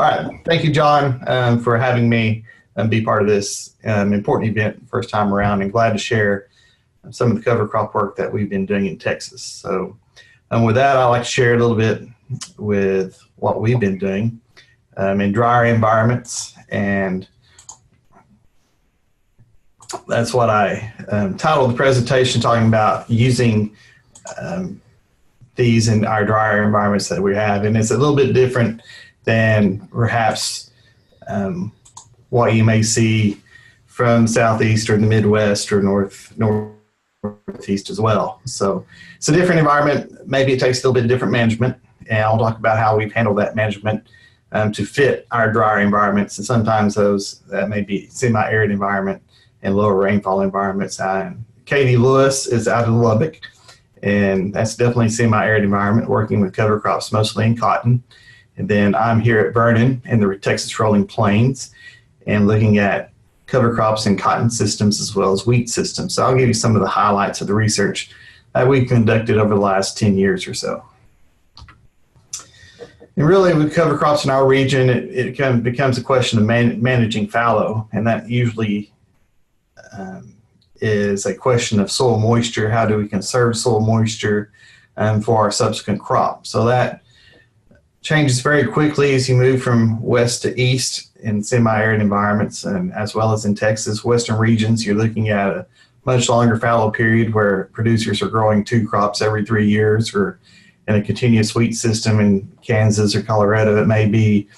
All right. Thank you, John, for having me be part of this important event first time around, and glad to share some of the cover crop work that we've been doing in Texas. So with that, I'd like to share a little bit with what we've been doing in drier environments, and that's what I titled the presentation, talking about using these in our drier environments that we have. And it's a little bit different than perhaps what you may see from Southeast or the Midwest or Northeast as well. So it's a different environment. Maybe it takes a little bit of different management, and I'll talk about how we've handled that management to fit our drier environments. And sometimes that may be semi-arid environment and lower rainfall environments. Katie Lewis is out of Lubbock, and that's definitely a semi-arid environment, working with cover crops mostly in cotton. And then I'm here at Vernon in the Texas Rolling Plains and looking at cover crops and cotton systems as well as wheat systems. So I'll give you some of the highlights of the research that we've conducted over the last 10 years or so. And really, with cover crops in our region, it kind of becomes a question of managing fallow, and that usually is a question of soil moisture. How do we conserve soil moisture for our subsequent crop? So that changes very quickly as you move from west to east in semi-arid environments, and as well as in Texas, western regions, you're looking at a much longer fallow period where producers are growing 2 crops every 3 years, or in a continuous wheat system in Kansas or Colorado, it may be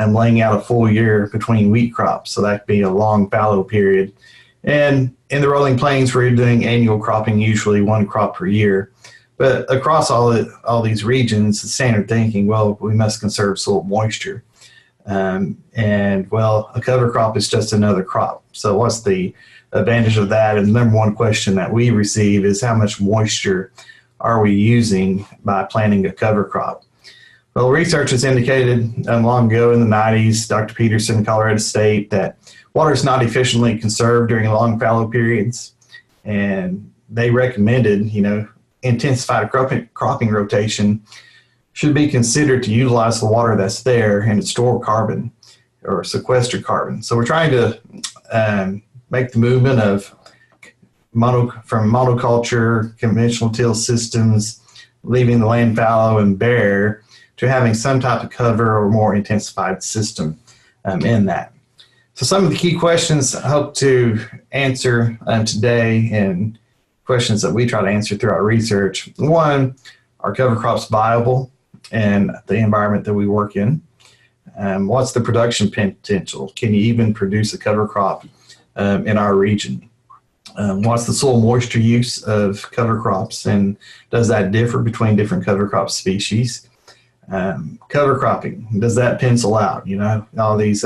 laying out a full year between wheat crops. So that could be a long fallow period. And in the rolling plains, we're doing annual cropping, usually 1 crop per year. But across all these regions, the standard thinking, well, we must conserve soil moisture. And well, a cover crop is just another crop. So what's the advantage of that? And the number one question that we receive is, how much moisture are we using by planting a cover crop? Well, research has indicated long ago in the 90s, Dr. Peterson, Colorado State, that water is not efficiently conserved during long fallow periods. And they recommended, intensified cropping rotation should be considered to utilize the water that's there and store carbon or sequester carbon. So we're trying to make the movement of from monoculture, conventional till systems, leaving the land fallow and bare, to having some type of cover or more intensified system in that. So some of the key questions I hope to answer today, and questions that we try to answer through our research. One, are cover crops viable in the environment that we work in? What's the production potential? Can you even produce a cover crop in our region? What's the soil moisture use of cover crops, and does that differ between different cover crop species? Cover cropping, does that pencil out? All these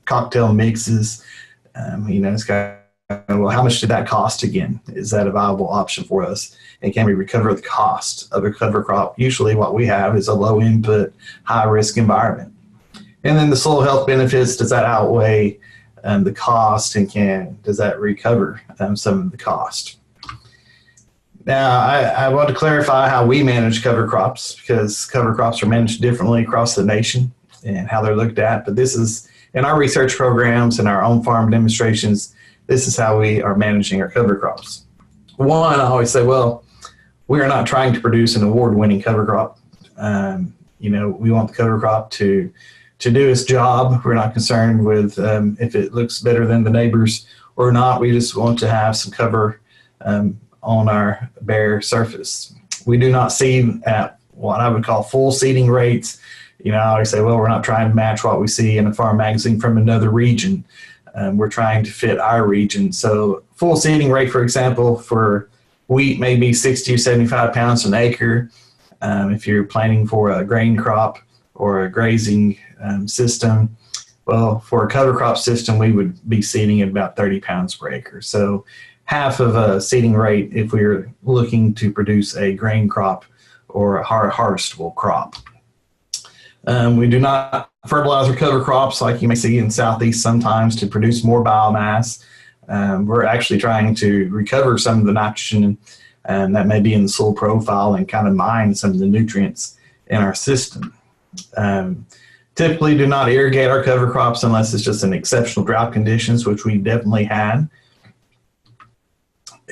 cocktail mixes, it's got, well, how much did that cost again? Is that a viable option for us? And can we recover the cost of a cover crop? Usually what we have is a low input, high risk environment. And then the soil health benefits, does that outweigh the cost, and does that recover some of the cost? Now, I want to clarify how we manage cover crops, because cover crops are managed differently across the nation and how they're looked at. But this is, in our research programs and our own farm demonstrations, this is how we are managing our cover crops. One, I always say, well, we are not trying to produce an award-winning cover crop. We want the cover crop to do its job. We're not concerned with if it looks better than the neighbors or not. We just want to have some cover on our bare surface. We do not seed at what I would call full seeding rates. I always say, well, we're not trying to match what we see in a farm magazine from another region. We're trying to fit our region. So full seeding rate, for example, for wheat may be 60 or 75 pounds an acre. If you're planting for a grain crop or a grazing system, well, for a cover crop system, we would be seeding at about 30 pounds per acre. So half of a seeding rate if we were looking to produce a grain crop or a harvestable crop. We do not fertilize our cover crops like you may see in Southeast sometimes to produce more biomass. We're actually trying to recover some of the nitrogen that may be in the soil profile and kind of mine some of the nutrients in our system. Typically do not irrigate our cover crops unless it's just in exceptional drought conditions, which we definitely had.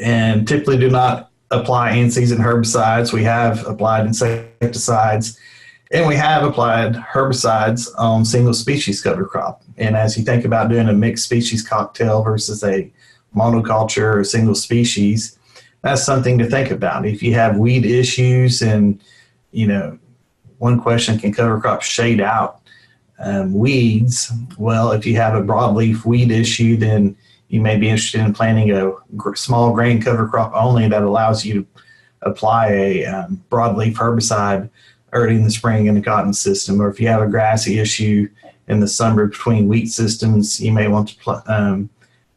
And typically do not apply in-season herbicides. We have applied insecticides, and we have applied herbicides on single species cover crop. And as you think about doing a mixed species cocktail versus a monoculture or single species, that's something to think about. If you have weed issues, and one question, can cover crops shade out weeds? Well, if you have a broadleaf weed issue, then you may be interested in planting a small grain cover crop only that allows you to apply a broadleaf herbicide early in the spring in the cotton system. Or if you have a grassy issue in the summer between wheat systems, you may want to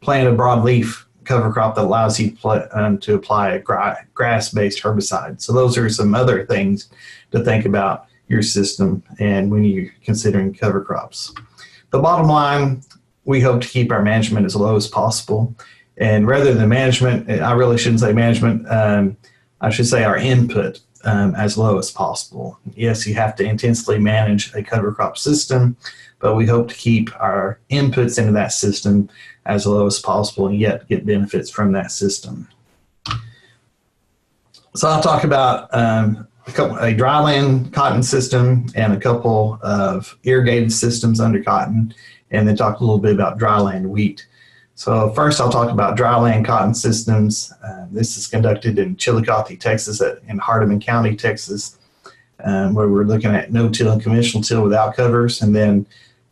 plant a broadleaf cover crop that allows you to apply a grass-based herbicide. So those are some other things to think about your system and when you're considering cover crops. The bottom line, we hope to keep our management as low as possible. And rather than management, I really shouldn't say management, I should say our input as low as possible. Yes, you have to intensely manage a cover crop system, but we hope to keep our inputs into that system as low as possible and yet get benefits from that system. So I'll talk about a dryland cotton system and a couple of irrigated systems under cotton, and then talk a little bit about dryland wheat. So first I'll talk about dryland cotton systems. This is conducted in Chillicothe, Texas, in Hardeman County, Texas, where we're looking at no-till and conventional till without covers, and then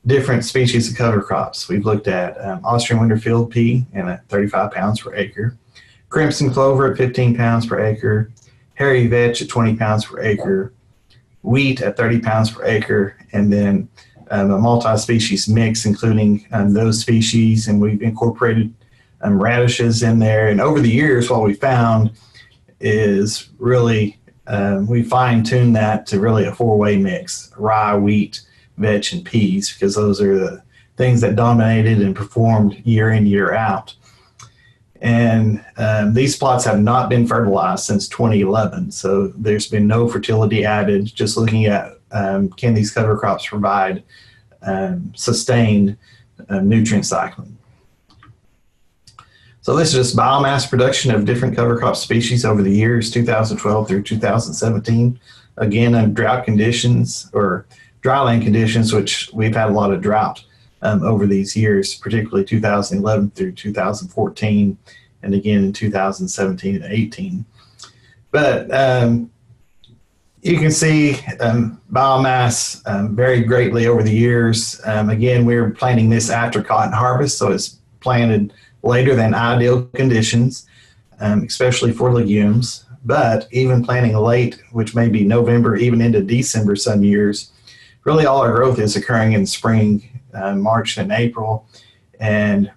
different species of cover crops. We've looked at Austrian winter field pea at 35 pounds per acre, crimson clover at 15 pounds per acre, hairy vetch at 20 pounds per acre, wheat at 30 pounds per acre, and then a multi-species mix, including those species, and we've incorporated radishes in there. And over the years, what we found is really we fine-tuned that to really a four-way mix: rye, wheat, vetch, and peas, because those are the things that dominated and performed year in, year out. And these plots have not been fertilized since 2011, so there's been no fertility added, just looking at can these cover crops provide sustained nutrient cycling. So this is just biomass production of different cover crop species over the years, 2012 through 2017. Again, in drought conditions or dryland conditions, which we've had a lot of drought over these years, particularly 2011 through 2014, and again in 2017 and 18. But you can see biomass varied greatly over the years. Again, we're planting this after cotton harvest, so it's planted later than ideal conditions, especially for legumes. But even planting late, which may be November, even into December some years, really all our growth is occurring in spring, March and April. And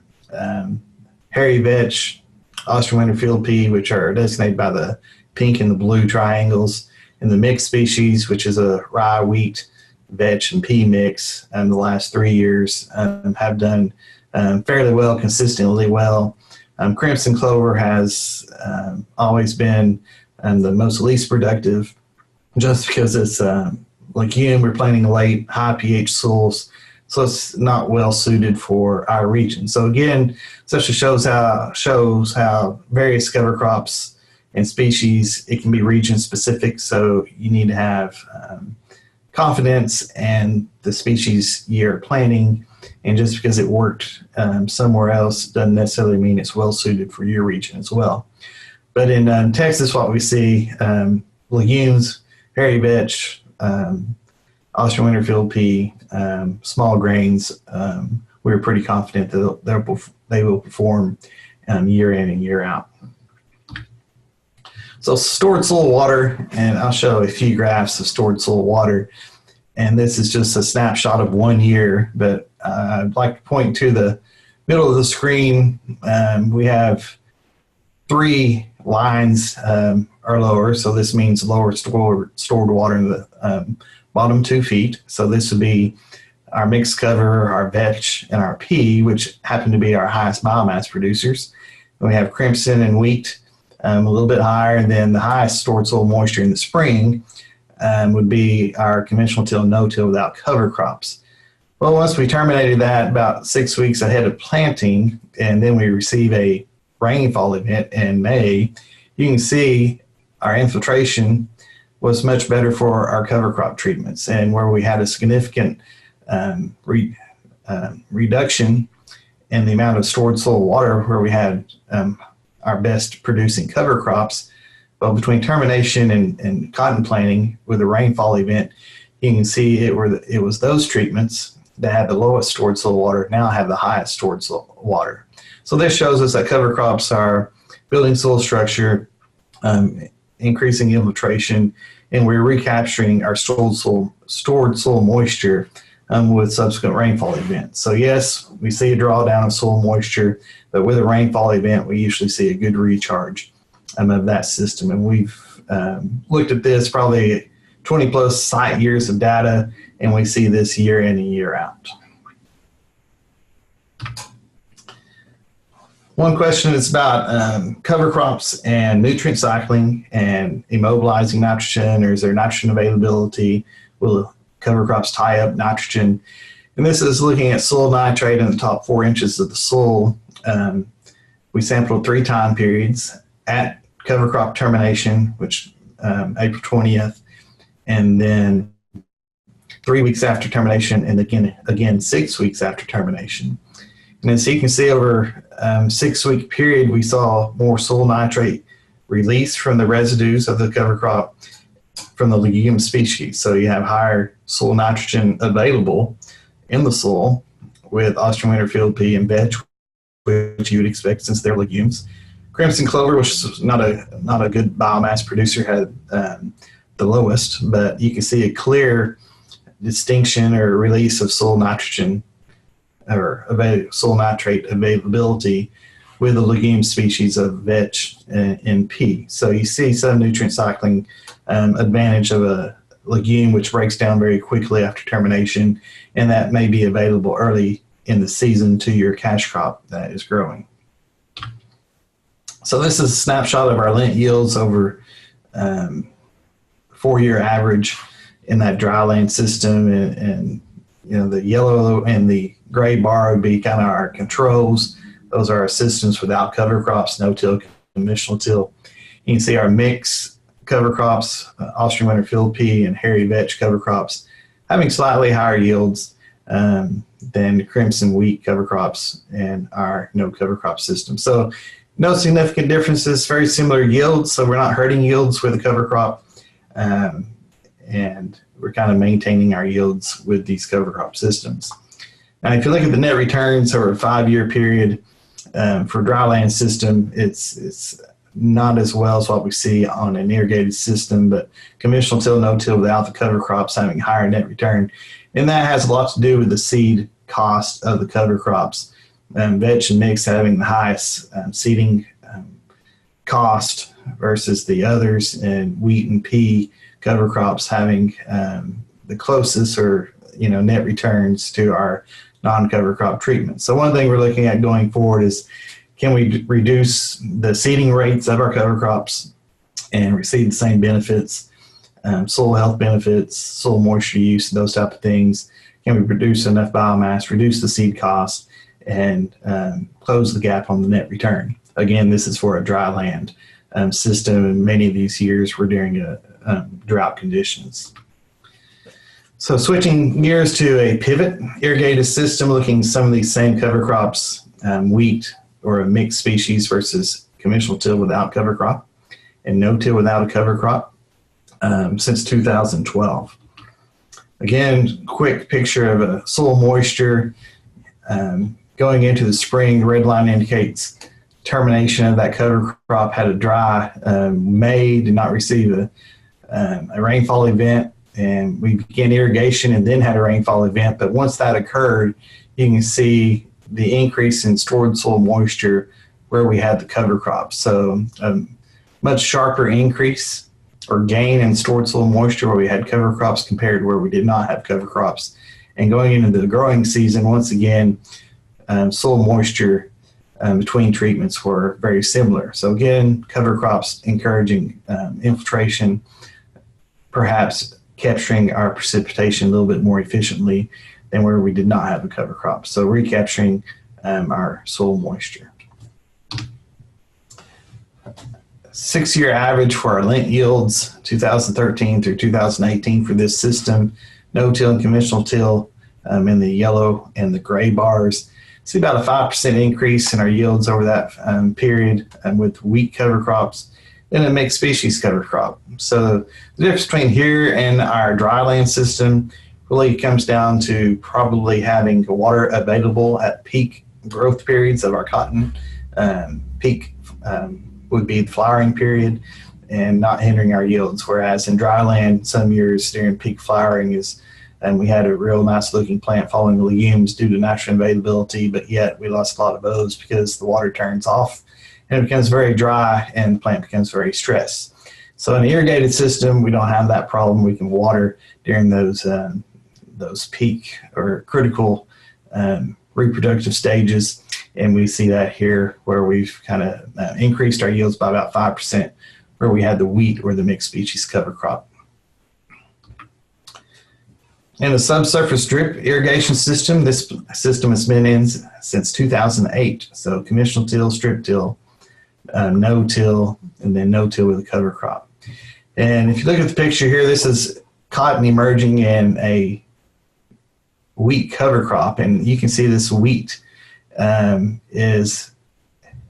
hairy vetch, Austrian winter field pea, which are designated by the pink and the blue triangles, and the mixed species, which is a rye, wheat, vetch, and pea mix, the last 3 years have done fairly well, consistently well. Crimson clover has always been the most least productive, just because it's legume. We're planting late, high pH soils, so it's not well suited for our region. So again, such shows how various cover crops and species, it can be region specific, so you need to have confidence in the species you're planting, and just because it worked somewhere else doesn't necessarily mean it's well suited for your region as well. But in Texas, what we see, legumes, hairy vetch, Austrian winter field pea, small grains, we're pretty confident that they will perform year in and year out. So stored soil water, and I'll show a few graphs of stored soil water. And this is just a snapshot of 1 year, but I'd like to point to the middle of the screen. We have 3 lines are lower, so this means lower stored water in the bottom 2 feet. So this would be our mixed cover, our vetch, and our pea, which happen to be our highest biomass producers. And we have crimson and wheat a little bit higher, and then the highest stored soil moisture in the spring would be our conventional till, no-till without cover crops. Well, once we terminated that about 6 weeks ahead of planting, and then we receive a rainfall event in May, you can see our infiltration was much better for our cover crop treatments, and where we had a significant reduction in the amount of stored soil water, where we had our best producing cover crops. But between termination and cotton planting with a rainfall event, you can see it was those treatments that had the lowest stored soil water now have the highest stored soil water. So this shows us that cover crops are building soil structure, increasing infiltration, and we're recapturing our stored soil moisture with subsequent rainfall events. So yes, we see a drawdown of soil moisture, but with a rainfall event, we usually see a good recharge of that system. And we've looked at this probably 20 plus site years of data, and we see this year in and year out. One question is about cover crops and nutrient cycling and immobilizing nitrogen, or is there nitrogen availability? Will cover crops tie up nitrogen? And this is looking at soil nitrate in the top 4 inches of the soil. We sampled 3 time periods at cover crop termination, which April 20th, and then 3 weeks after termination, and again 6 weeks after termination. And as you can see, over 6-week period, we saw more soil nitrate released from the residues of the cover crop from the legume species. So you have higher soil nitrogen available in the soil with Austrian winter field pea and vetch, which you would expect since they're legumes. Crimson clover, which is not a good biomass producer, had the lowest, but you can see a clear distinction or release of soil nitrogen or soil nitrate availability with the legume species of vetch and pea. So you see some nutrient cycling advantage of a legume which breaks down very quickly after termination, and that may be available early in the season to your cash crop that is growing. So this is a snapshot of our lint yields over 4-year average in that dry land system, and you know, the yellow and the gray bar would be kind of our controls. Those are our systems without cover crops, no-till, conventional till. You can see our mix cover crops, Austrian winter field pea and hairy vetch cover crops, having slightly higher yields than the crimson wheat cover crops and our no cover crop system. So no significant differences, very similar yields, so we're not hurting yields with a cover crop, and we're kind of maintaining our yields with these cover crop systems. Now, if you look at the net returns over a 5-year period for dry land system, it's not as well as what we see on an irrigated system, but conventional till, no-till without the cover crops having higher net return. And that has a lot to do with the seed cost of the cover crops. Vetch and mix having the highest seeding cost versus the others, and wheat and pea cover crops having the closest or net returns to our non-cover crop treatment. So one thing we're looking at going forward is, can we reduce the seeding rates of our cover crops and receive the same benefits, soil health benefits, soil moisture use, those type of things? Can we produce enough biomass, reduce the seed cost, and close the gap on the net return? Again, this is for a dry land system, and many of these years we're during drought conditions. So switching gears to a pivot irrigated system, looking at some of these same cover crops, wheat or a mixed species versus conventional till without cover crop and no-till without a cover crop since 2012. Again, quick picture of a soil moisture going into the spring. Red line indicates termination of that cover crop, had a dry May, did not receive a rainfall event, and we began irrigation and then had a rainfall event. But once that occurred, you can see the increase in stored soil moisture where we had the cover crop. So a much sharper increase or gain in stored soil moisture where we had cover crops compared to where we did not have cover crops. And going into the growing season, once again, soil moisture between treatments were very similar. So again, cover crops encouraging infiltration, perhaps capturing our precipitation a little bit more efficiently than where we did not have a cover crop. So recapturing our soil moisture. 6-year average for our lint yields, 2013 through 2018 for this system, no-till and conventional till in the yellow and the gray bars. See about a 5% increase in our yields over that period with wheat cover crops and a mixed species cover crop. So the difference between here and our dryland system really comes down to probably having water available at peak growth periods of our cotton. Peak would be the flowering period and not hindering our yields, whereas in dryland some years during peak flowering and we had a real nice looking plant following the legumes due to natural availability, but yet we lost a lot of those because the water turns off and it becomes very dry and the plant becomes very stressed. So in an irrigated system, we don't have that problem. We can water during those peak or critical reproductive stages. And we see that here where we've kind of increased our yields by about 5% where we had the wheat or the mixed species cover crop. In the subsurface drip irrigation system, this system has been in since 2008. So conventional till, strip till, no-till, and then no-till with a cover crop. And if you look at the picture here, this is cotton emerging in a wheat cover crop, and you can see this wheat is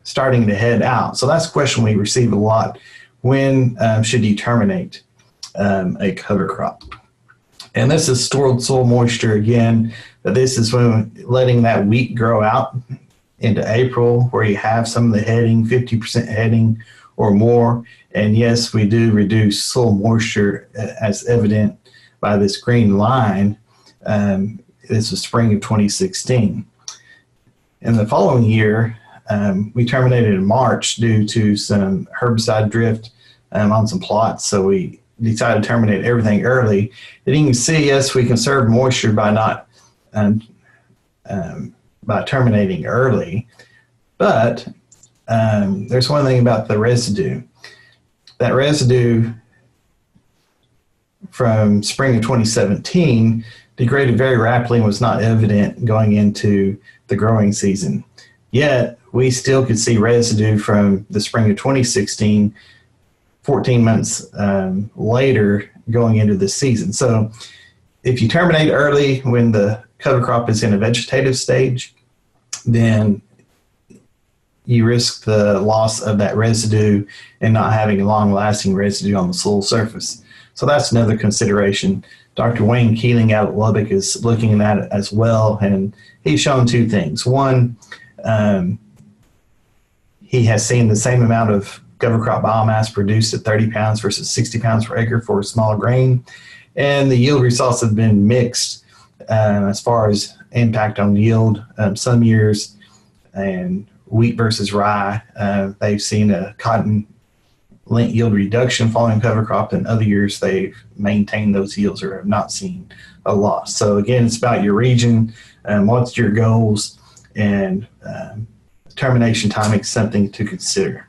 starting to head out. So that's a question we receive a lot. When should you terminate a cover crop? And this is stored soil moisture again, but this is when letting that wheat grow out into April where you have some of the heading, 50% heading or more. And yes, we do reduce soil moisture as evident by this green line. This was spring of 2016. In the following year, we terminated in March due to some herbicide drift on some plots. So we decided to terminate everything early. And you can see, yes, we conserve moisture by not by terminating early, but there's one thing about the residue. That residue from spring of 2017 degraded very rapidly and was not evident going into the growing season. Yet, we still could see residue from the spring of 2016, 14 months later going into the season. So if you terminate early when the cover crop is in a vegetative stage, then you risk the loss of that residue and not having a long-lasting residue on the soil surface. So that's another consideration. Dr. Wayne Keeling out at Lubbock is looking at it as well, and he's shown two things. One, he has seen the same amount of cover crop biomass produced at 30 pounds versus 60 pounds per acre for a smaller grain, and the yield results have been mixed as far as impact on yield. Some years, and wheat versus rye, they've seen a cotton lint yield reduction following cover crop, and other years they've maintained those yields or have not seen a loss. So again, it's about your region, what's your goals, and termination timing is something to consider.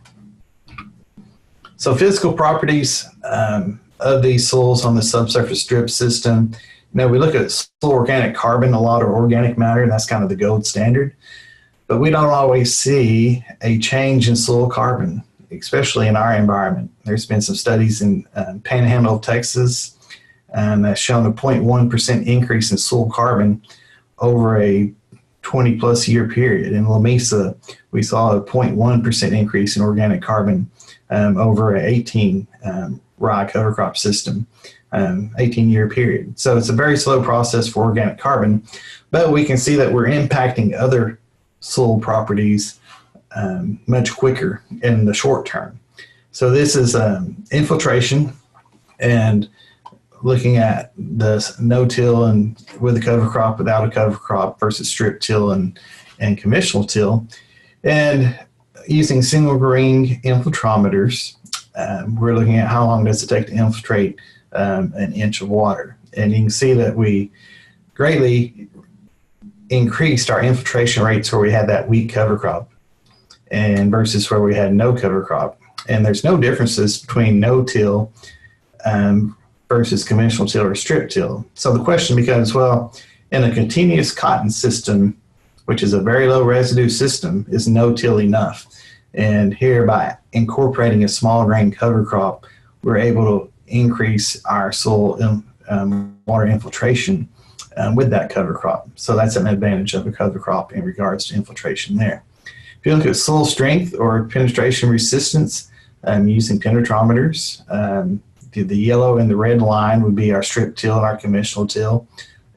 So physical properties of these soils on the subsurface drip system. Now we look at soil organic carbon, a lot of organic matter, and that's kind of the gold standard. But we don't always see a change in soil carbon, especially in our environment. There's been some studies in Panhandle of Texas that's shown a 0.1% increase in soil carbon over a 20 plus year period. In La Mesa, we saw a 0.1% increase in organic carbon over an 18 rye cover crop system, 18-year period. So it's a very slow process for organic carbon, but we can see that we're impacting other soil properties much quicker in the short term. So this is infiltration, and looking at the no-till and with a cover crop, without a cover crop versus strip till and conventional till. And using single ring infiltrometers, we're looking at how long does it take to infiltrate an inch of water. And you can see that we greatly increased our infiltration rates where we had that wheat cover crop and versus where we had no cover crop. And there's no differences between no-till versus conventional till or strip till. So the question becomes, well, In a continuous cotton system, which is a very low residue system, is no-till enough. And here, by incorporating a small grain cover crop, we're able to increase our soil water infiltration with that cover crop. So that's an advantage of a cover crop in regards to infiltration there. If you look at soil strength or penetration resistance using penetrometers, the yellow and the red line would be our strip till and our conventional till.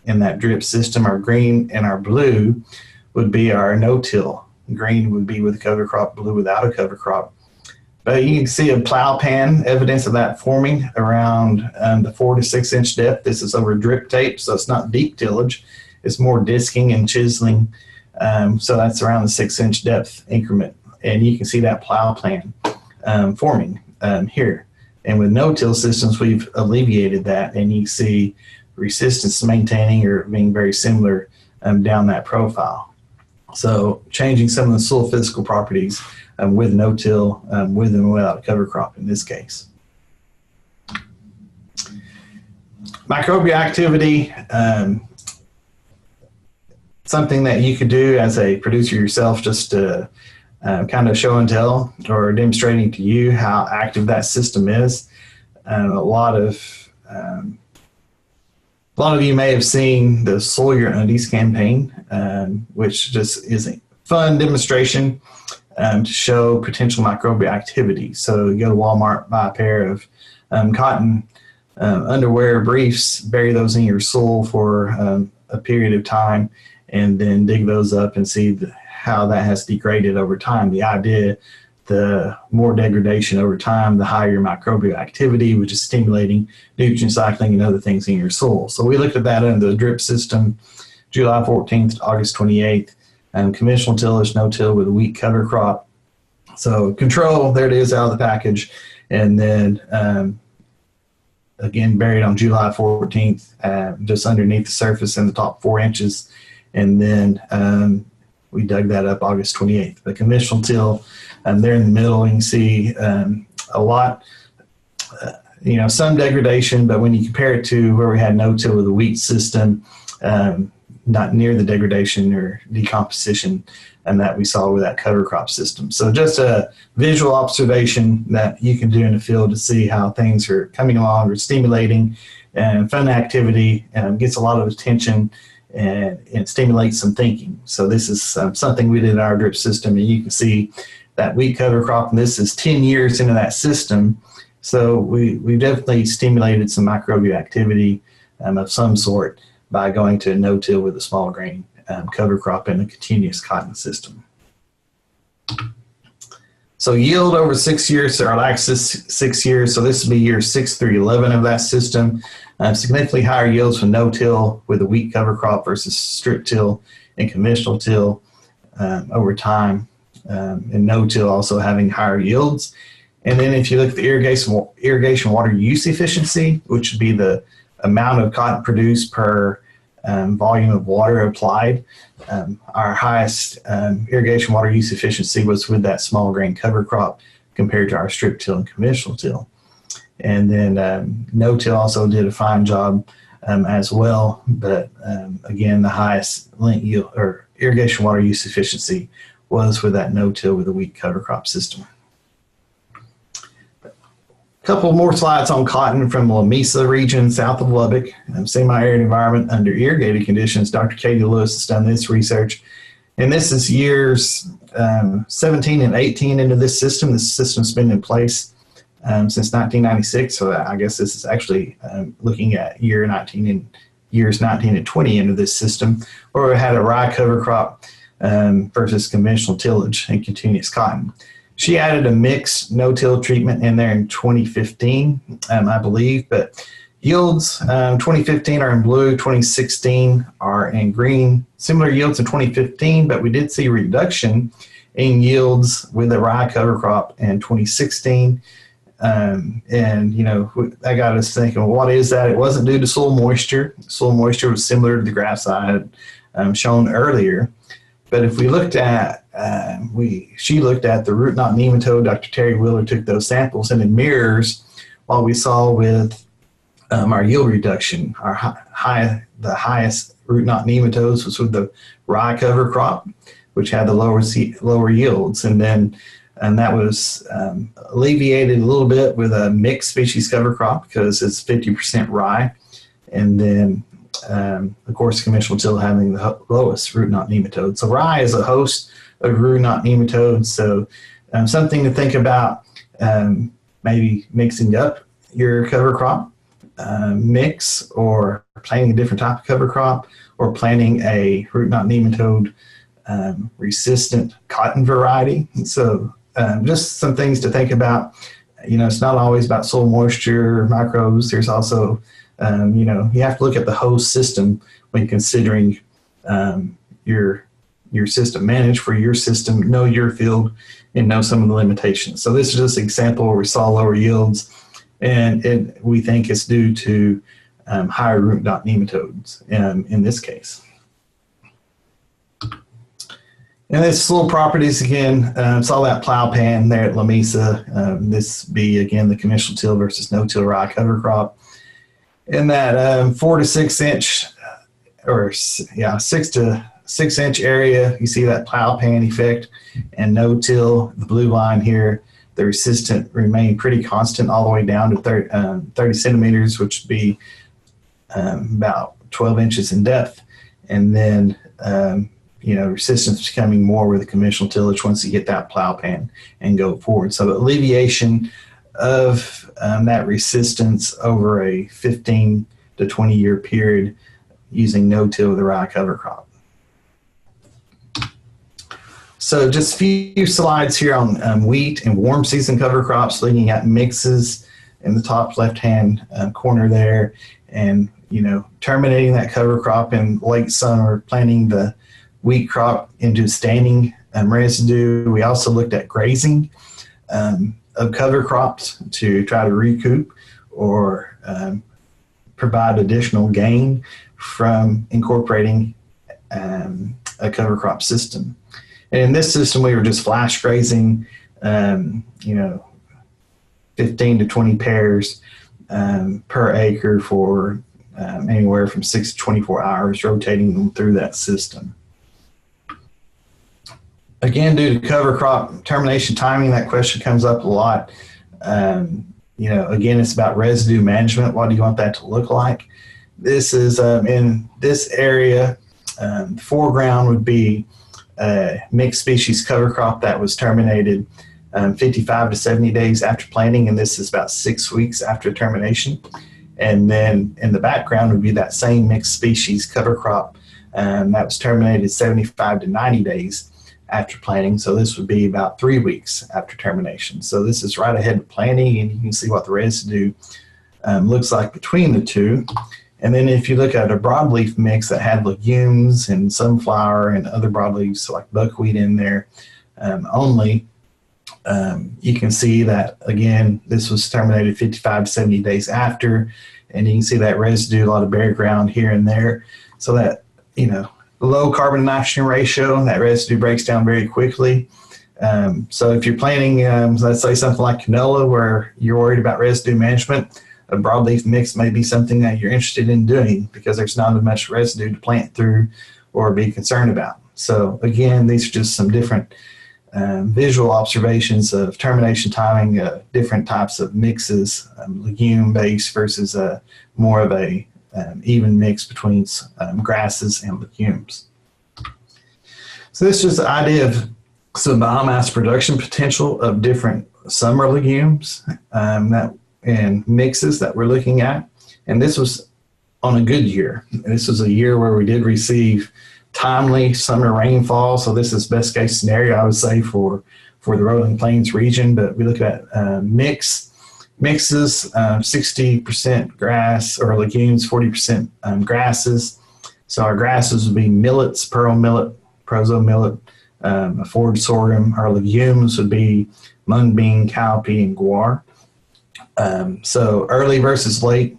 In that drip system, our green and our blue would be our no-till. Green would be with a cover crop, blue without a cover crop. But you can see a plow pan, evidence of that forming around the 4 to 6 inch depth. This is over drip tape, so it's not deep tillage. It's more disking and chiseling. So that's around the 6 inch depth increment. And you can see that plow pan forming here. And with no-till systems, we've alleviated that, and you see resistance maintaining or being very similar down that profile. So changing some of the soil physical properties with no-till, with and without a cover crop in this case. Microbial activity, something that you could do as a producer yourself, just to kind of show and tell or demonstrating to you how active that system is. A lot of you may have seen the Soil Your Undies campaign, which just is a fun demonstration to show potential microbial activity. So you go to Walmart, buy a pair of cotton underwear briefs, bury those in your soil for a period of time, and then dig those up and see how that has degraded over time. The idea, the more degradation over time, the higher your microbial activity, which is stimulating nutrient cycling and other things in your soil. So we looked at that under the drip system, July 14th to August 28th, conventional tillage, no-till with a wheat cover crop. So control, there it is out of the package. And then again, buried on July 14th, just underneath the surface in the top 4 inches. And then we dug that up August 28th. The conventional till, there in the middle, you can see a lot, some degradation, but when you compare it to where we had no-till with the wheat system, not near the degradation or decomposition and that we saw with that cover crop system. So just a visual observation that you can do in the field to see how things are coming along or stimulating, and fun activity gets a lot of attention and stimulates some thinking. So this is something we did in our drip system, and you can see that wheat cover crop, and this is 10 years into that system. So we definitely stimulated some microbial activity of some sort by going to no-till with a small grain cover crop in a continuous cotton system. So yield over 6 years, or like 6 years, so this would be years 6 through 11 of that system. Significantly higher yields with no-till with a wheat cover crop versus strip till and conventional till over time, and no-till also having higher yields. And then if you look at the irrigation water use efficiency, which would be the amount of cotton produced per volume of water applied, our highest irrigation water use efficiency was with that small grain cover crop compared to our strip till and conventional till. And then no-till also did a fine job as well, but again, the highest lint yield or irrigation water use efficiency was with that no-till with a wheat cover crop system. Couple more slides on cotton from La Mesa region, south of Lubbock, semi-arid environment under irrigated conditions. Dr. Katie Lewis has done this research, and this is years 17 and 18 into this system. This system's been in place since 1996, so I guess this is actually looking at years 19 and 20 into this system, where we had a rye cover crop versus conventional tillage and continuous cotton. She added a mixed no-till treatment in there in 2015, I believe, but yields 2015 are in blue, 2016 are in green. Similar yields in 2015, but we did see reduction in yields with the rye cover crop in 2016. And, that got us thinking, well, what is that? It wasn't due to soil moisture. Soil moisture was similar to the graphs I had shown earlier. But if we looked at, she looked at the root knot nematode, Dr. Terry Wheeler took those samples, and it mirrors what we saw with our yield reduction, our high the highest root knot nematodes was with the rye cover crop, which had the lower yields. And that was alleviated a little bit with a mixed species cover crop because it's 50% rye. And then, of course, conventional till having the lowest root knot nematodes. So rye is a host of root knot nematodes. So something to think about, maybe mixing up your cover crop mix, or planting a different type of cover crop, or planting a root knot nematode resistant cotton variety. So just some things to think about. It's not always about soil moisture, microbes. There's also, you have to look at the whole system when considering your system. Manage for your system, know your field, and know some of the limitations. So this is just an example where we saw lower yields, and we think it's due to higher root knot nematodes in this case. And this soil properties again, saw that plow pan there at Lamesa. This be again the conventional till versus no-till rye cover crop. In that 4 to 6 inch, or 6 to 6 inch area, you see that plow pan effect, and no-till, the blue line here, the resistant remained pretty constant all the way down to 30 centimeters, which would be about 12 inches in depth. And then, resistance becoming more with the conventional tillage once you get that plow pan and go forward. So the alleviation of that resistance over a 15 to 20 year period using no-till with a rye cover crop. So just a few slides here on wheat and warm season cover crops, looking at mixes in the top left-hand corner there, and terminating that cover crop in late summer, planting the wheat crop into standing residue. We also looked at grazing of cover crops to try to recoup or provide additional gain from incorporating a cover crop system. And in this system, we were just flash grazing, 15 to 20 pairs per acre for anywhere from 6 to 24 hours, rotating them through that system. Again, due to cover crop termination timing, that question comes up a lot. Again, it's about residue management. What do you want that to look like? This is in this area, the foreground would be mixed species cover crop that was terminated 55 to 70 days after planting, and this is about 6 weeks after termination. And then in the background would be that same mixed species cover crop that was terminated 75 to 90 days after planting. So this would be about 3 weeks after termination. So this is right ahead of planting, and you can see what the residue looks like between the two. And then if you look at a broadleaf mix that had legumes and sunflower and other broadleaves like buckwheat in there only, you can see that, again, this was terminated 55 to 70 days after, and you can see that residue, a lot of bare ground here and there. So that, low carbon nitrogen ratio, that residue breaks down very quickly. So if you're planting, let's say something like canola where you're worried about residue management, a broadleaf mix may be something that you're interested in doing because there's not as much residue to plant through or be concerned about. So again, these are just some different visual observations of termination timing, different types of mixes, legume-based versus more of a even mix between grasses and legumes. So this is the idea of some biomass production potential of different summer legumes and mixes that we're looking at. And this was on a good year. This was a year where we did receive timely summer rainfall. So this is best case scenario, I would say, for the Rolling Plains region. But we look at mixes, 60% grass or legumes, 40% grasses. So our grasses would be millets, pearl millet, proso millet, forage sorghum. Our legumes would be mung bean, cowpea, and guar. So early versus late.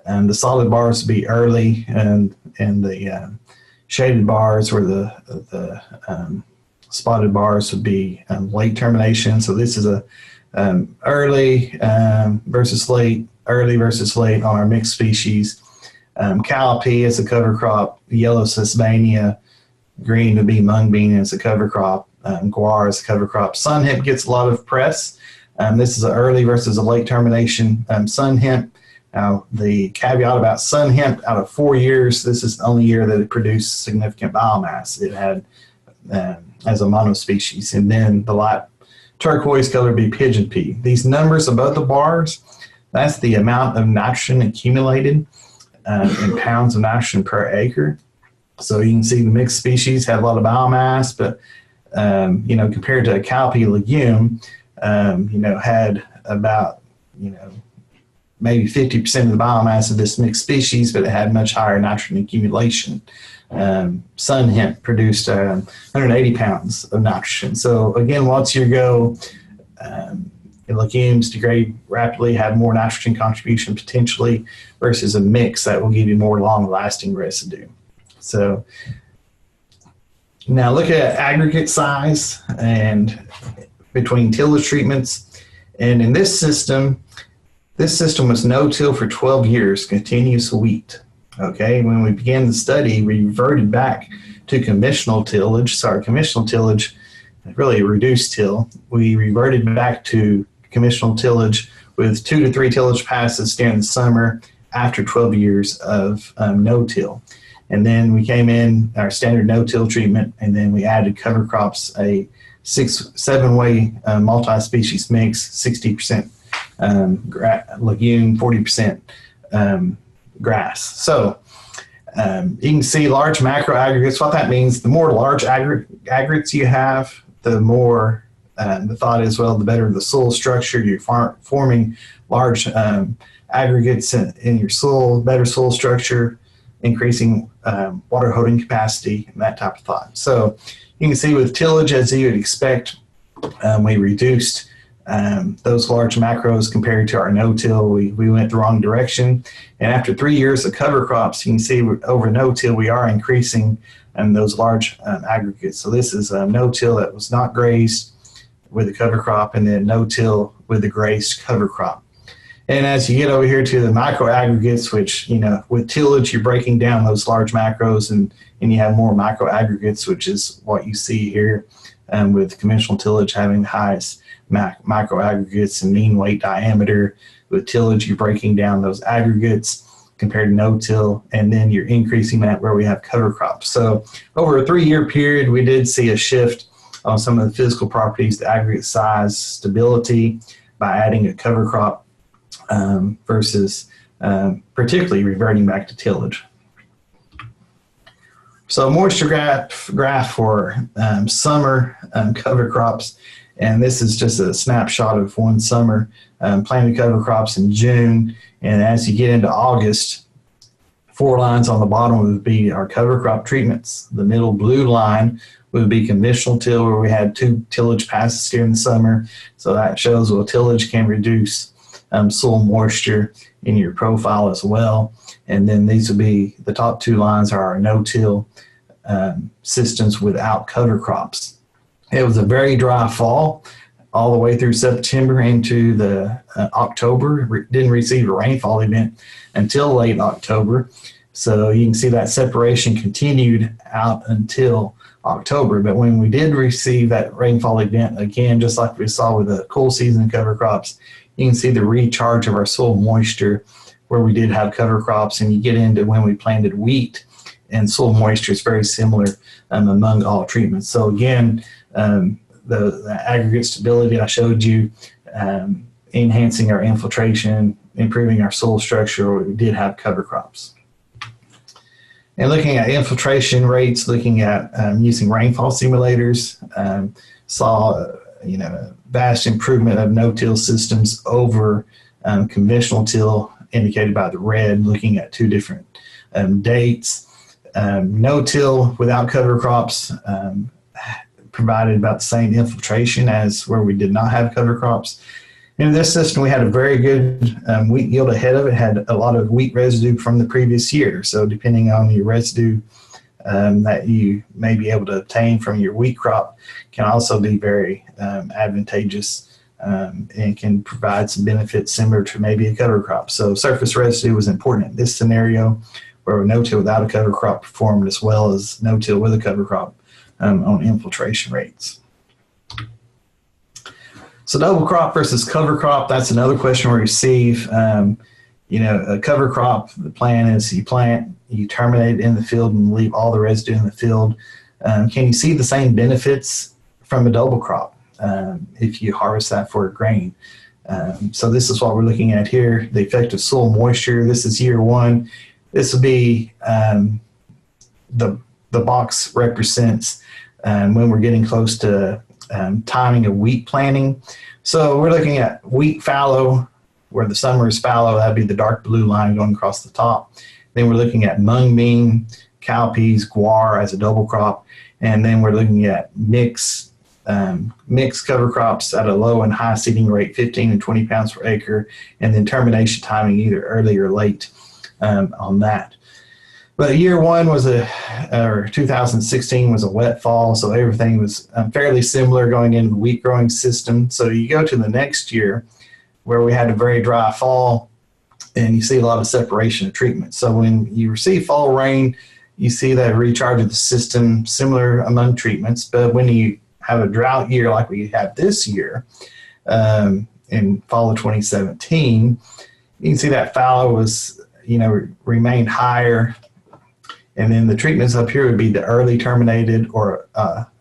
The solid bars would be early, and the shaded bars or the spotted bars would be late termination. So this is a early versus late on our mixed species. Cowpea is a cover crop. Yellow Sesbania, green would be mung bean as a cover crop. Guar is a cover crop. Sun hemp gets a lot of press. This is an early versus a late termination. Sun hemp. Now, the caveat about sun hemp, out of 4 years, this is the only year that it produced significant biomass. It had as a monospecies. And then the light turquoise color would be pigeon pea. These numbers above the bars, that's the amount of nitrogen accumulated in pounds of nitrogen per acre. So you can see the mixed species had a lot of biomass, but compared to a cowpea legume, had about, maybe 50% of the biomass of this mixed species, but it had much higher nitrogen accumulation. Sun hemp produced 180 pounds of nitrogen. So again, once you go, legumes degrade rapidly, have more nitrogen contribution potentially, versus a mix that will give you more long-lasting residue. So now look at aggregate size and between tillage treatments. And in this system was no-till for 12 years, continuous wheat. Okay, when we began the study, we reverted back to conventional tillage. So our conventional tillage, really reduced till. We reverted back to conventional tillage with 2 to 3 tillage passes during the summer after 12 years of no-till. And then we came in our standard no-till treatment, and then we added cover crops, a 7-way multi-species mix, 60% legume, 40% grass. So you can see large macro aggregates. What that means, the more large aggregates you have, the more the thought is, well, the better the soil structure. You're forming large aggregates in your soil, better soil structure, increasing water holding capacity, and that type of thought. So you can see with tillage, as you would expect, we reduced those large macros compared to our no-till. We went the wrong direction. And after 3 years of cover crops, you can see over no-till, we are increasing those large aggregates. So this is a no-till that was not grazed with a cover crop, and then no-till with the grazed cover crop. And as you get over here to the micro aggregates, which, with tillage, you're breaking down those large macros and you have more micro aggregates, which is what you see here with conventional tillage having the highest micro aggregates and mean weight diameter. With tillage, you're breaking down those aggregates compared to no-till, and then you're increasing that where we have cover crops. So over a 3-year period, we did see a shift on some of the physical properties, the aggregate size, stability, by adding a cover crop versus particularly reverting back to tillage. So moisture graph for summer cover crops, and this is just a snapshot of one summer. Planted cover crops in June, and as you get into August, 4 lines on the bottom would be our cover crop treatments. The middle blue line would be conventional till, where we had 2 tillage passes during the summer. So that shows, well, tillage can reduce soil moisture in your profile as well. And then these would be, the top 2 lines are our no-till systems without cover crops. It was a very dry fall all the way through September into the October. Didn't receive a rainfall event until late October. So you can see that separation continued out until October. But when we did receive that rainfall event, again, just like we saw with the cool season cover crops, you can see the recharge of our soil moisture where we did have cover crops, and you get into when we planted wheat, and soil moisture is very similar among all treatments. So again, the aggregate stability I showed you, enhancing our infiltration, improving our soil structure, where we did have cover crops. And looking at infiltration rates, looking at using rainfall simulators, saw vast improvement of no-till systems over conventional till, indicated by the red, looking at 2 different dates. No-till without cover crops provided about the same infiltration as where we did not have cover crops. In this system, we had a very good wheat yield ahead of it, had a lot of wheat residue from the previous year. So depending on your residue that you may be able to obtain from your wheat crop can also be very advantageous and can provide some benefits similar to maybe a cover crop. So surface residue was important in this scenario. where no-till without a cover crop performed as well as no-till with a cover crop on infiltration rates. So double crop versus cover crop, that's another question we receive. A cover crop, the plan is you plant, you terminate it in the field and leave all the residue in the field. Can you see the same benefits from a double crop if you harvest that for a grain? So this is what we're looking at here, the effect of soil moisture. This is year one. This will be the box represents when we're getting close to timing of wheat planting. So we're looking at wheat fallow, where the summer is fallow. That'd be the dark blue line going across the top. Then we're looking at mung bean, cowpeas, guar as a double crop, and then we're looking at mixed cover crops at a low and high seeding rate, 15 and 20 pounds per acre, and then termination timing either early or late on that. But year one was 2016 was a wet fall, so everything was fairly similar going into the wheat growing system. So you go to the next year where we had a very dry fall, and you see a lot of separation of treatment. So when you receive fall rain, you see that recharge of the system similar among treatments. But when you have a drought year like we have this year in fall of 2017, you can see that fallow was, remained higher. And then the treatments up here would be the early terminated or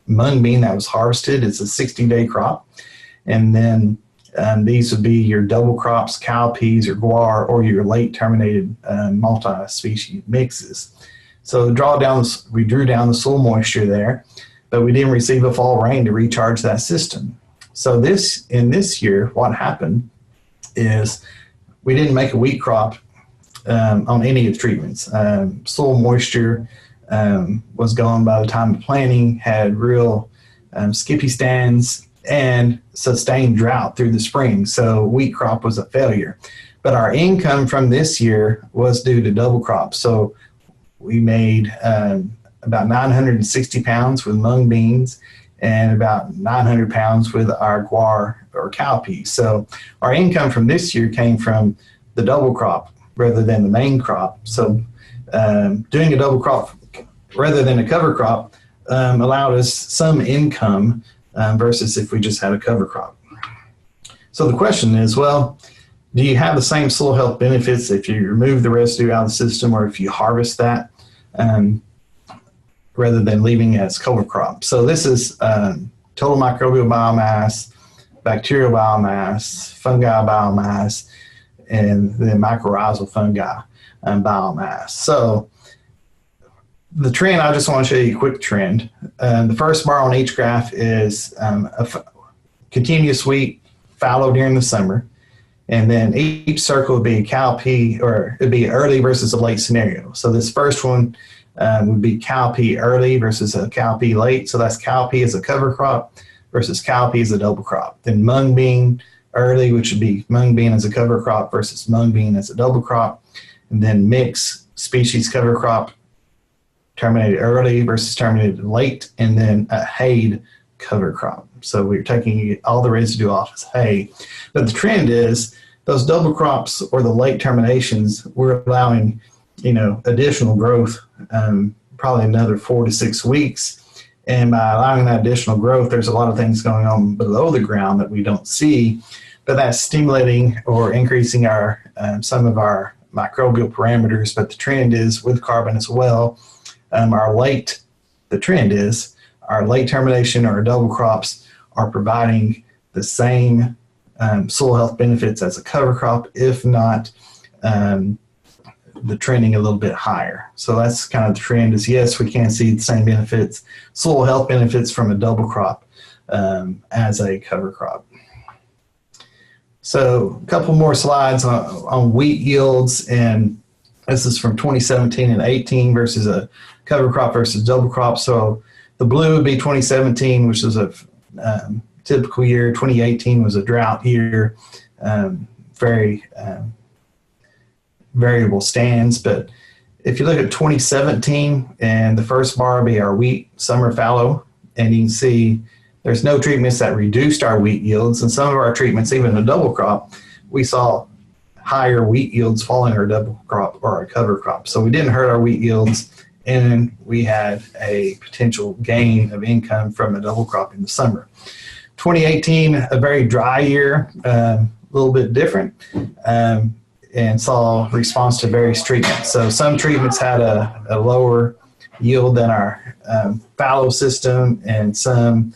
mung bean that was harvested. It's a 60-day crop. And then these would be your double crops, cowpeas or guar, or your late terminated multi-species mixes. So we drew down the soil moisture there, but we didn't receive a fall rain to recharge that system. So in this year, what happened is we didn't make a wheat crop on any of the treatments. Soil moisture was gone by the time of planting, had real skippy stands, and sustained drought through the spring. So wheat crop was a failure. But our income from this year was due to double crops. So we made about 960 pounds with mung beans and about 900 pounds with our guar or cowpeas. So our income from this year came from the double crop rather than the main crop. So doing a double crop rather than a cover crop allowed us some income versus if we just had a cover crop. So the question is, well, do you have the same soil health benefits if you remove the residue out of the system or if you harvest that rather than leaving it as cover crop? So this is total microbial biomass, bacterial biomass, fungi biomass, and then mycorrhizal fungi biomass. So the trend, I just want to show you a quick trend. The first bar on each graph is continuous wheat fallow during the summer. And then each circle would be a cowpea, or it'd be early versus a late scenario. So this first one would be cowpea early versus a cowpea late. So that's cowpea as a cover crop versus cowpea as a double crop. Then mung bean early, which would be mung bean as a cover crop versus mung bean as a double crop. And then mixed species cover crop, terminated early versus terminated late, and then a hayed cover crop. So we're taking all the residue off as hay. But the trend is those double crops or the late terminations, we're allowing, additional growth, probably another 4 to 6 weeks. And by allowing that additional growth, there's a lot of things going on below the ground that we don't see, but that's stimulating or increasing our some of our microbial parameters. But the trend is with carbon as well. The trend is our late termination or double crops are providing the same soil health benefits as a cover crop, if not the trending a little bit higher. So that's kind of the trend is, yes, we can see the same benefits, soil health benefits from a double crop as a cover crop. So a couple more slides on wheat yields, and this is from 2017 and 18 versus a cover crop versus double crop. So the blue would be 2017, which is a typical year. 2018 was a drought year, very variable stands. But if you look at 2017, and the first bar will be our wheat summer fallow, and you can see there's no treatments that reduced our wheat yields. And some of our treatments, even a double crop, we saw higher wheat yields following our double crop or our cover crop. So we didn't hurt our wheat yields, and we had a potential gain of income from a double crop in the summer. 2018, a very dry year, a little bit different, and saw response to various treatments. So some treatments had a lower yield than our fallow system, and some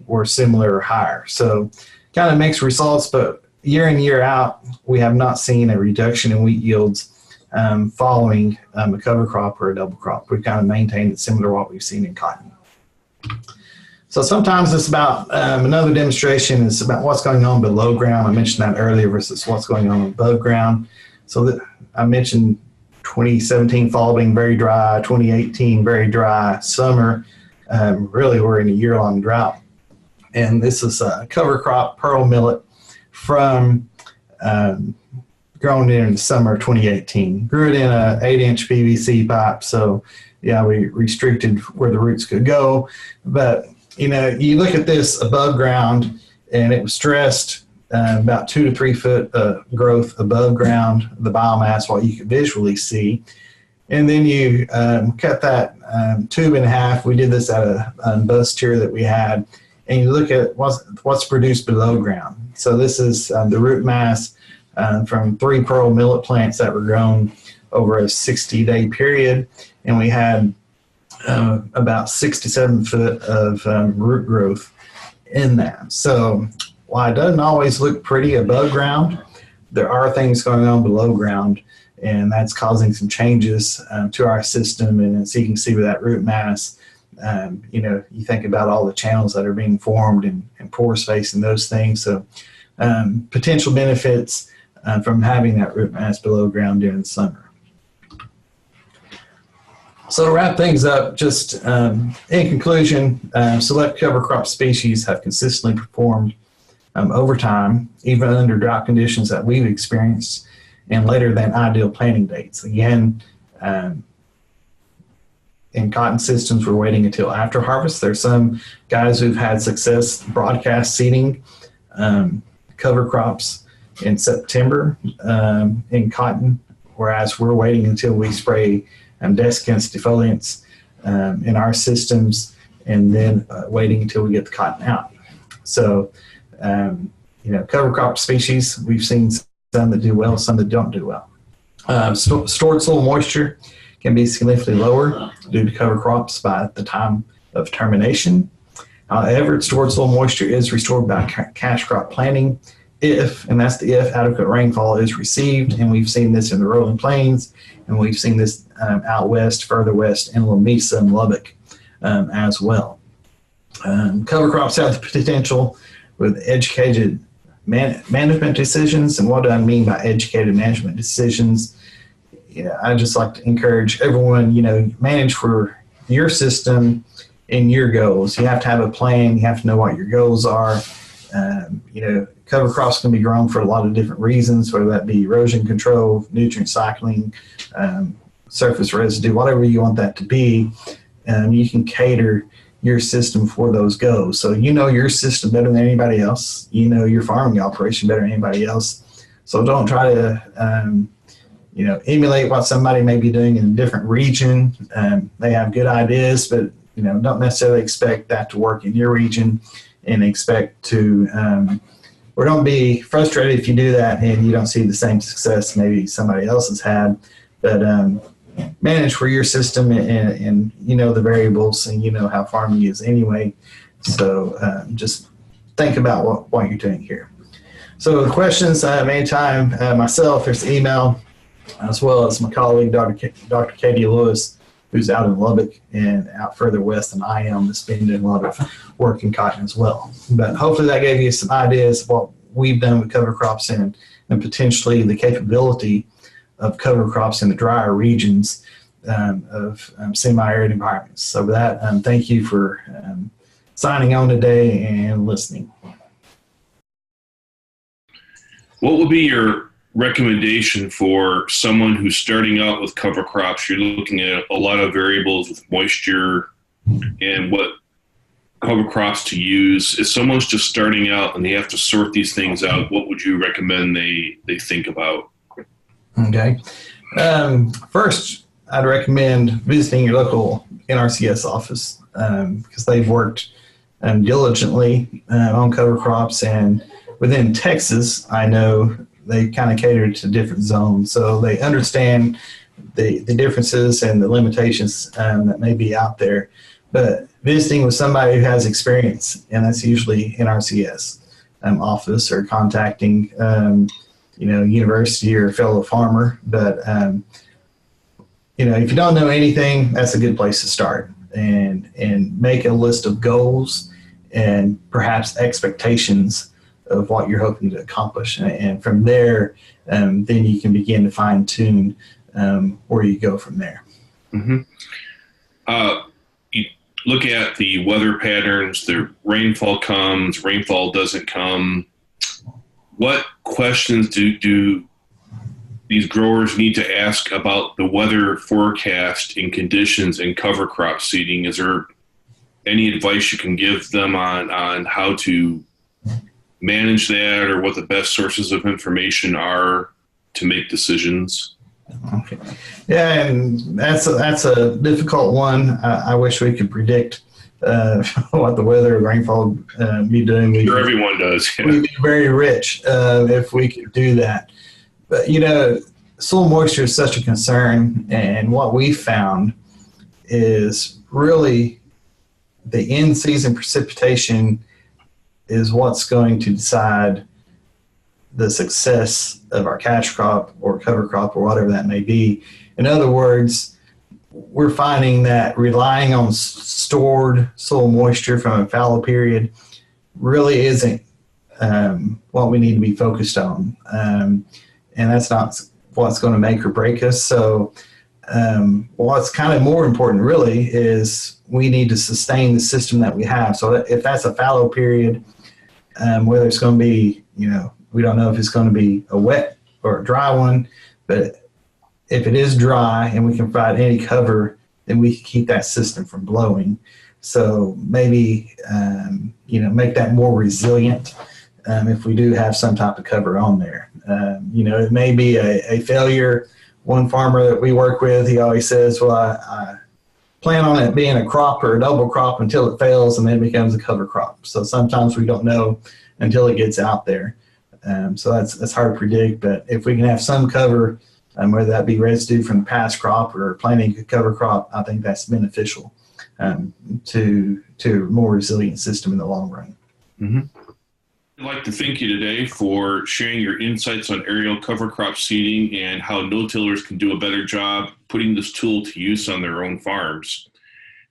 were similar or higher. So kind of mixed results, but year in, year out, we have not seen a reduction in wheat yields following a cover crop or a double crop. We've kind of maintained it similar to what we've seen in cotton. So sometimes it's about another demonstration is about what's going on below ground. I mentioned that earlier versus what's going on above ground. So I mentioned 2017 fall being very dry, 2018 very dry, summer. Really, we're in a year-long drought. And this is a cover crop pearl millet from grown in the summer of 2018. Grew it in an 8-inch PVC pipe. So yeah, we restricted where the roots could go. But you know, you look at this above ground, and it was stressed about 2 to 3 foot growth above ground, the biomass, what you could visually see. And then you cut that tube in half. We did this at a bus tier that we had, and you look at what's produced below ground. So this is the root mass from 3 pearl millet plants that were grown over a 60-day period, and we had about 6 to 7 foot of root growth in that. So while it doesn't always look pretty above ground, there are things going on below ground, and that's causing some changes to our system. And so you can see with that root mass, you know, you think about all the channels that are being formed and pore space and those things. So potential benefits from having that root mass below ground during the summer. So to wrap things up, just in conclusion, select cover crop species have consistently performed over time, even under drought conditions that we've experienced, and later than ideal planting dates. Again, in cotton systems, we're waiting until after harvest. There's some guys who've had success broadcast seeding cover crops in September in cotton, whereas we're waiting until we spray desiccants, defoliants in our systems, and then waiting until we get the cotton out. So, you know, cover crop species, we've seen some that do well, some that don't do well. Stored soil moisture can be significantly lower due to cover crops by the time of termination. However, stored soil moisture is restored by cash crop planting if, and that's the if, adequate rainfall is received, and we've seen this in the rolling plains, and we've seen this out west, further west, in Lamesa and Lubbock as well. Cover crops have the potential with educated management decisions. And what do I mean by educated management decisions? Yeah, I just like to encourage everyone, you know, manage for your system and your goals. You have to have a plan. You have to know what your goals are. You know, cover crops can be grown for a lot of different reasons, whether that be erosion control, nutrient cycling, surface residue, whatever you want that to be. You can cater your system for those goals. So you know your system better than anybody else. You know your farming operation better than anybody else. So don't try to, you know, emulate what somebody may be doing in a different region. They have good ideas, but, you know, don't necessarily expect that to work in your region, and expect to, or don't be frustrated if you do that and you don't see the same success maybe somebody else has had. But manage for your system, and you know the variables, and you know how farming is anyway. So just think about what you're doing here. So the questions, anytime, myself, there's email, as well as my colleague, Dr. Katie Lewis, who's out in Lubbock and out further west than I am, that's been doing a lot of work in cotton as well. But hopefully that gave you some ideas of what we've done with cover crops and potentially the capability of cover crops in the drier regions of semi-arid environments. So with that, thank you for signing on today and listening. What would be your recommendation for someone who's starting out with cover crops? You're looking at a lot of variables with moisture and what cover crops to use? If someone's just starting out and they have to sort these things out, what would you recommend they think about? Okay. First, I'd recommend visiting your local NRCS office because they've worked diligently on cover crops. And within Texas, I know they kind of cater to different zones. So they understand the differences and the limitations that may be out there. But visiting with somebody who has experience, and that's usually NRCS office, or contacting university or fellow farmer. But if you don't know anything, that's a good place to start, and make a list of goals and perhaps expectations of what you're hoping to accomplish. And from there, then you can begin to fine tune where you go from there. Mm-hmm. You look at the weather patterns, the rainfall comes, rainfall doesn't come. What questions do these growers need to ask about the weather forecast and conditions and cover crop seeding? Is there any advice you can give them on how to manage that, or what the best sources of information are to make decisions? Okay. Yeah, and that's a difficult one. I wish we could predict what the weather or rainfall be doing. Sure, everyone does. Yeah. We'd be very rich if we could do that. But, soil moisture is such a concern, and what we found is really the in-season precipitation is what's going to decide the success of our cash crop or cover crop or whatever that may be. In other words, we're finding that relying on stored soil moisture from a fallow period really isn't what we need to be focused on. And that's not what's going to make or break us. So what's kind of more important really is we need to sustain the system that we have. So if that's a fallow period, whether it's going to be, we don't know if it's going to be a wet or a dry one, but if it is dry and we can provide any cover, then we can keep that system from blowing. So maybe, make that more resilient if we do have some type of cover on there. It may be a failure. One farmer that we work with, he always says, well, I plan on it being a crop or a double crop until it fails and then it becomes a cover crop. So sometimes we don't know until it gets out there. So that's hard to predict, but if we can have some cover, whether that be residue from the past crop or planting a cover crop, I think that's beneficial to a more resilient system in the long run. Mm-hmm. I'd like to thank you today for sharing your insights on aerial cover crop seeding and how no-tillers can do a better job putting this tool to use on their own farms.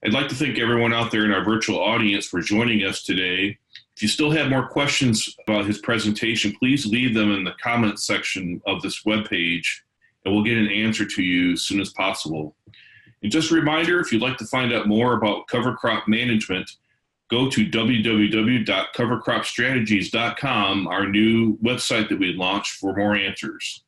I'd like to thank everyone out there in our virtual audience for joining us today. If you still have more questions about his presentation, please leave them in the comments section of this webpage, and we'll get an answer to you as soon as possible. And just a reminder, if you'd like to find out more about cover crop management, go to www.covercropstrategies.com, our new website that we launched, for more answers.